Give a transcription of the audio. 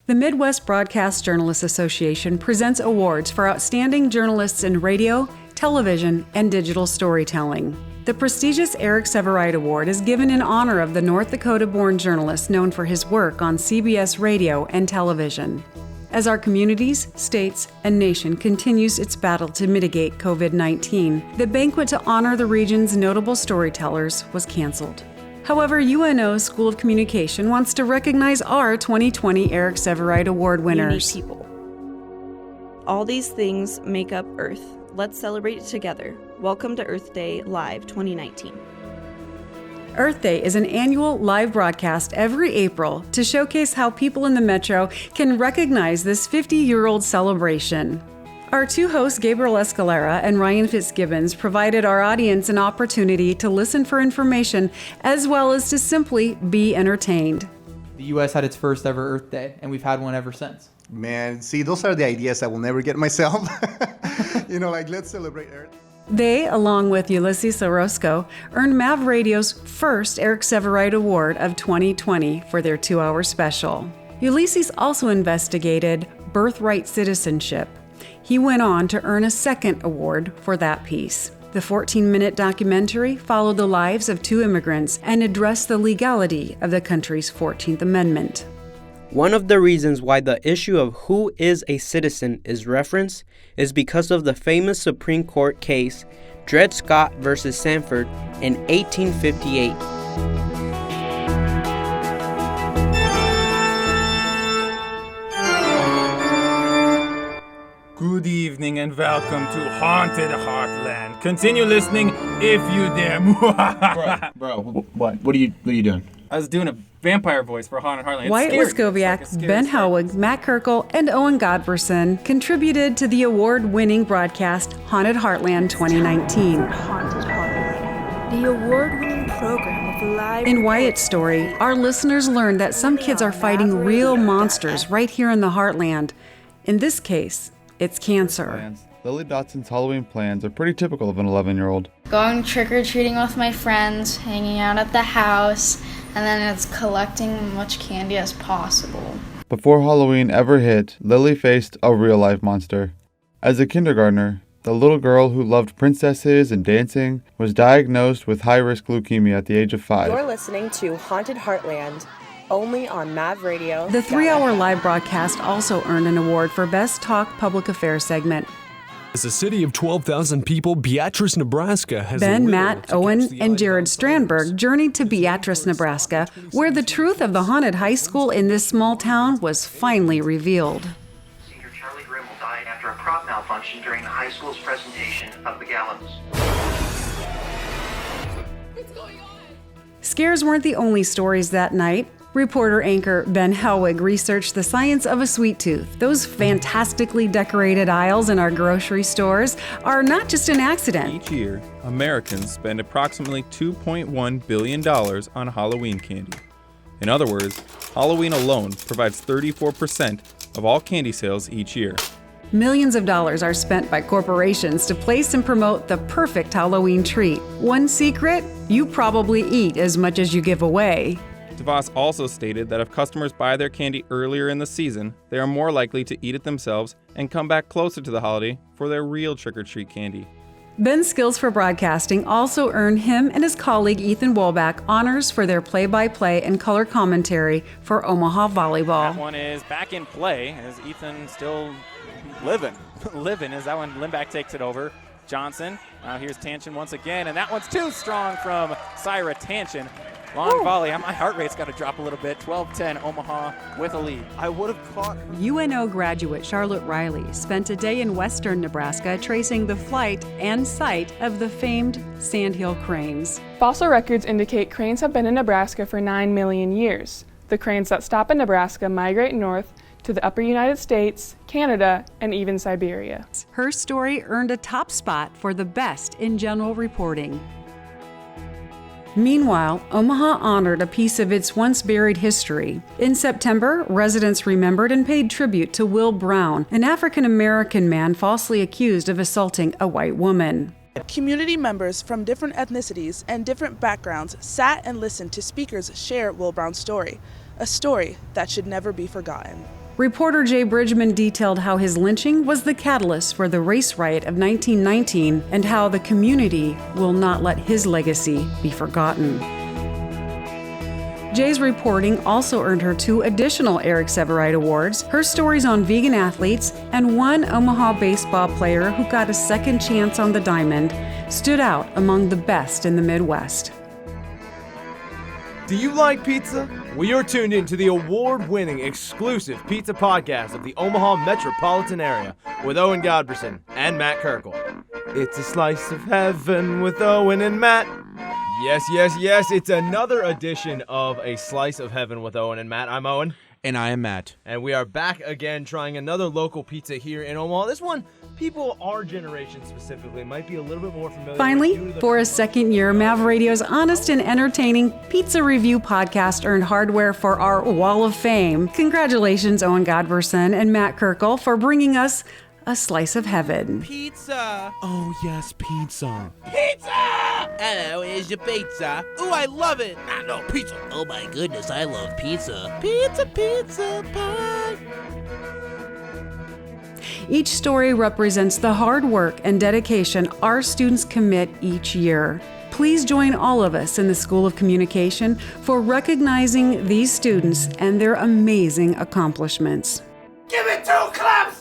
The Midwest Broadcast Journalists Association presents awards for outstanding journalists in radio, television, and digital storytelling. The prestigious Eric Sevareid Award is given in honor of the North Dakota-born journalist known for his work on CBS radio and television. As our communities, states, and nation continues its battle to mitigate COVID-19, the banquet to honor the region's notable storytellers was canceled. However, UNO School of Communication wants to recognize our 2020 Eric Sevareid Award winners. Unique people. All these things make up Earth. Let's celebrate it together. Welcome to Earth Day Live 2019. Earth Day is an annual live broadcast every April to showcase how people in the Metro can recognize this 50-year-old celebration. Our two hosts, Gabriel Escalera and Ryan Fitzgibbons, provided our audience an opportunity to listen for information as well as to simply be entertained. The U.S. had its first ever Earth Day, and we've had one ever since. Man, see, those are the ideas I will never get myself. Let's celebrate Earth. They, along with Ulises Orozco, earned MAV Radio's first Eric Sevareid Award of 2020 for their 2-hour special. Ulises also investigated Birthright Citizenship. He went on to earn a second award for that piece. The 14-minute documentary followed the lives of 2 immigrants and addressed the legality of the country's 14th Amendment. One of the reasons why the issue of who is a citizen is referenced is because of the famous Supreme Court case Dred Scott v. Sanford in 1858. Good evening and welcome to Haunted Heartland. Continue listening if you dare. Bro, what are you doing? I was doing a vampire voice for Haunted Heartland. It's Wyatt, scary. Waskowiak, Ben Helwig, Matt Kirkle, and Owen Godberson contributed to the award-winning broadcast Haunted Heartland 2019. Haunted Heartland, the award-winning program of live. In Wyatt's story, our listeners learned that some kids are fighting real monsters right here in the Heartland. In this case, it's cancer. Lily Dotson's Halloween plans are pretty typical of an 11-year-old. Going trick-or-treating with my friends, hanging out at the house, and then it's collecting as much candy as possible. Before Halloween ever hit, Lily faced a real-life monster. As a kindergartner, the little girl who loved princesses and dancing was diagnosed with high-risk leukemia at the age of 5. You're listening to Haunted Heartland, only on MAV Radio. The 3-hour live broadcast also earned an award for Best Talk Public Affairs segment. As a city of 12,000 people, Beatrice, Nebraska has Ben, Matt, Owen, and Jared Strandberg journeyed to Beatrice, Nebraska, where the truth of the haunted high school in this small town was finally revealed. Senior Charlie Grimmel died after a prop malfunction during the high school's presentation of the gallows. What's going on? Scares weren't the only stories that night. Reporter anchor Ben Helwig researched the science of a sweet tooth. Those fantastically decorated aisles in our grocery stores are not just an accident. Each year, Americans spend approximately $2.1 billion on Halloween candy. In other words, Halloween alone provides 34% of all candy sales each year. Millions of dollars are spent by corporations to place and promote the perfect Halloween treat. One secret? You probably eat as much as you give away. DeVos also stated that if customers buy their candy earlier in the season, they are more likely to eat it themselves and come back closer to the holiday for their real trick-or-treat candy. Ben's skills for broadcasting also earned him and his colleague Ethan WOLBACH honors for their play-by-play and color commentary for Omaha volleyball. That one is back in play as Ethan still living as that one Lindback takes it over. Johnson, now here's Tanchin once again, and that one's too strong from Syra Tanchin. Long volley. My heart rate's got to drop a little bit. 12-10 Omaha with a lead. I would have caught. UNO graduate Charlotte Reilly spent a day in western Nebraska tracing the flight and site of the famed Sandhill cranes. Fossil records indicate cranes have been in Nebraska for 9 million years. The cranes that stop in Nebraska migrate north to the upper United States, Canada, and even Siberia. Her story earned a top spot for the best in general reporting. Meanwhile, Omaha honored a piece of its once-buried history. In September, residents remembered and paid tribute to Will Brown, an African-American man falsely accused of assaulting a white woman. Community members from different ethnicities and different backgrounds sat and listened to speakers share Will Brown's story, a story that should never be forgotten. Reporter Jay Bridgeman detailed how his lynching was the catalyst for the race riot of 1919 and how the community will not let his legacy be forgotten. Jay's reporting also earned her 2 additional Eric Sevareid Awards, her stories on vegan athletes, and one Omaha baseball player who got a second chance on the diamond stood out among the best in the Midwest. Do you like pizza? Well, you're tuned in to the award-winning exclusive pizza podcast of the Omaha metropolitan area with Owen Godberson and Matt Kirkle. It's a slice of heaven with Owen and Matt. Yes, it's another edition of A Slice of Heaven with Owen and Matt. I'm Owen. And I am Matt. And we are back again trying another local pizza here in Omaha. This one, people our generation specifically might be a little bit more familiar Finally, with. for a second year, Mav Radio's honest and entertaining pizza review podcast earned hardware for our Wall of Fame. Congratulations, Owen Godberson and Matt Kirkle, for bringing us A Slice of Heaven. Pizza! Oh, yes, pizza. Pizza! Hello, here's your pizza. Ooh, I love it. I know pizza. Oh my goodness, I love pizza. Pizza, pizza, pie. Each story represents the hard work and dedication our students commit each year. Please join all of us in the School of Communication for recognizing these students and their amazing accomplishments. Give it 2 claps!